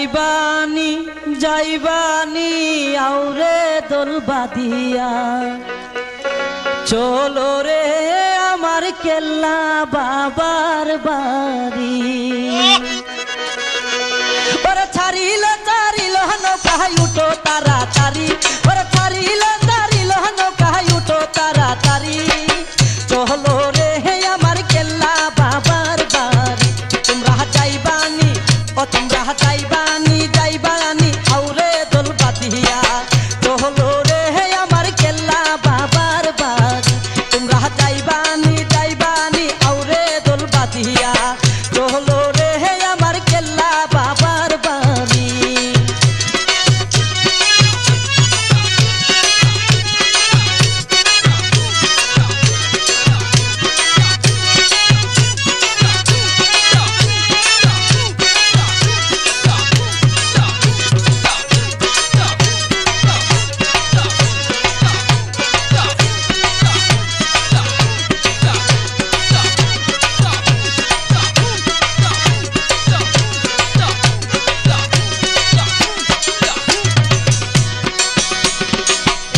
যাইবানি যাইবানি আউরে দোল বাঁধিয়া চলো রে আমার কেল্লা বাবার বাড়ি ওরে ছাড়িল ছাড়িল নৌকায় উঠো তাড়াতাড়ি ওরে ছাড়িল ছাড়িল নৌকায় উঠো তাড়াতাড়ি চলো রে আমার কেল্লা বাবার বাড়ি তোমরা যাইবানি ও তোমরা যাইবানি যাইবানি আউরে দোল বাঁধিয়া চলো রে আমার কেল্লা বাবার বাড়ি তোমরা যাইবানি যাইবানি আউরে দোল বাঁধিয়া চলো রে আমার কেল্লা বাবার বাড়ি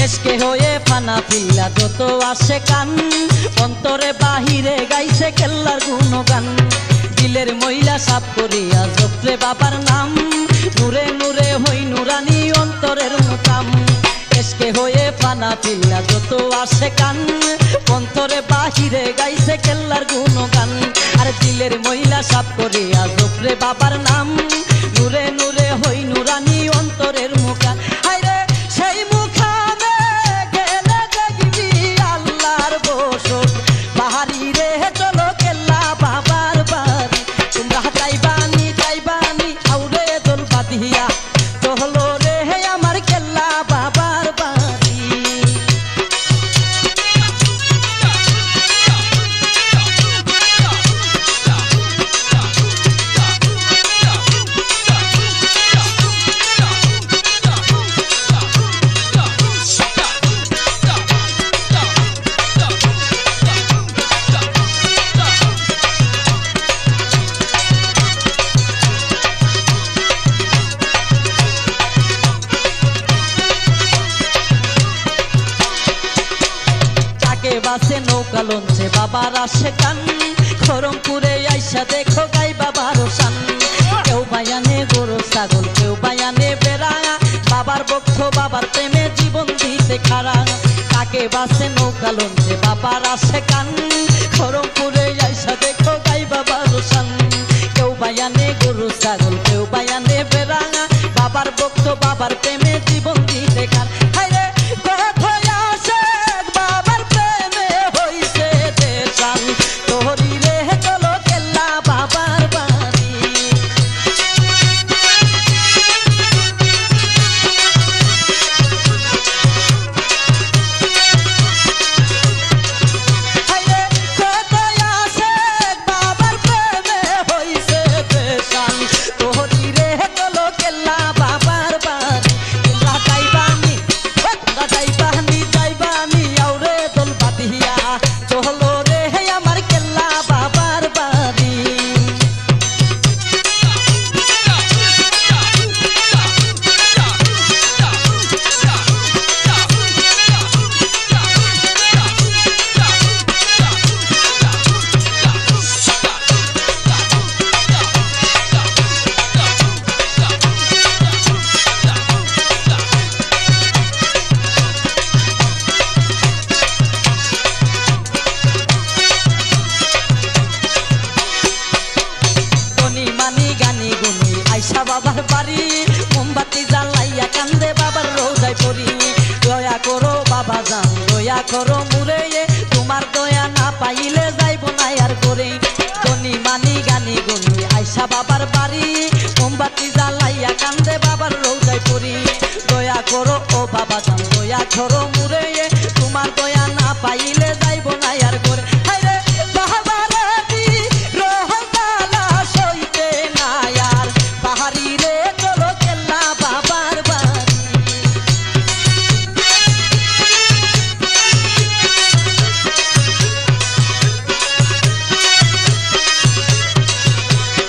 এসকে হয়ে ফানা পিল্লা যত আসে কান অন্তরে বাহিরে গাইছে কেল্লার গুণগান দিলের মহিলা সাপ করিয়া জপরে বাবার নাম নূরে নূরে হই নুরানি অন্তরের মুতাম এসকে হয়ে ফানা পিল্লা যত আসে কান অন্তরে বাহিরে গাইছে কেল্লার গুণগান আর দিলের মহিলা সাপ করিয়া জপরে বাবার নাম নূরে নূরে হই নুরানি অন্তরের মুখান হায়রে সেই মুখানে গেলে দেখবি আল্লাহর বসত বাহারি রে চলো কেল্লা বাবার বাড়ি তোমরা যাইবানি যাইবানি আউরে দোল বাঁধিয়া চলো রে আমার কেল্লা বাবার বাড়ি বাসে নৌকা লঞ্চে বাবার আসে কান খরমপুরে আইসা দেখো গাই বাবার সান কেউ বায়ানে গরু ছাগল কেউ বায়ানে বেড়া বাবার বক্ষ বাবার প্রেমে জীবন দিতে খাড়া কাকে বাসে নৌকা লঞ্চে বাবার আসে কান খরমপুরে আইসা দেখো গাই বাবার সান কেউ বায়ানে গরু ছাগল কেউ বায়ানে বেড়া বাবার বক্ষ বাবার প্রেমে জীবন দিতে খাড়া হায়রে তোহরি রে চলো কেল্লা বাবার বাড়ি হায়রে কত আসে বাবার প্রেমে হইছে পেশান তোহরি রে চলো কেল্লা বাবার বাড়ি তোমরা যাইবানি যাইবানি যাইবানি আউরে দোল বাঁধিয়া চলো আইসা বাবার বাড়ি মোমবাতি জ্বালাইয়া কান্দে বাবার রোজায় পড়ি দয়া করো বাবা জান দয়া করো মুরে তোমার দয়া না পাইলে যাইব না আর করে ধনী মানি গানি গুনি আইসা বাবার বাড়ি মোমবাতি জ্বালাইয়া কান্দে বাবার রোজায় পড়ি দয়া করো ও বাবা জান দয়া করো মুরে তোমার দয়া না পাইলে যাইব না আর করে হায়রে বাহারি রে চলো কেল্লা বাবার বাড়ি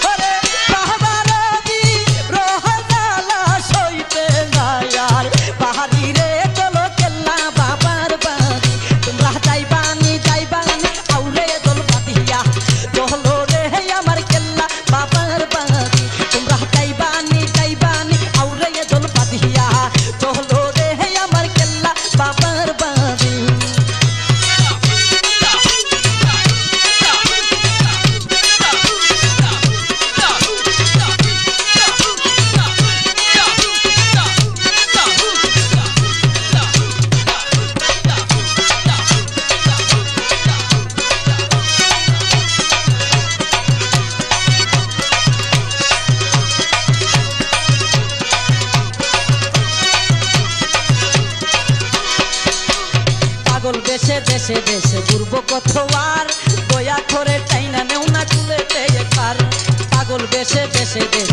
ওরে বাবার বেশে দেশে দেশে ঘুরবো কতবার, দয়া করে টাইনা নেও না চুলেতে একবার। পাগল বেশে দেশে দেশে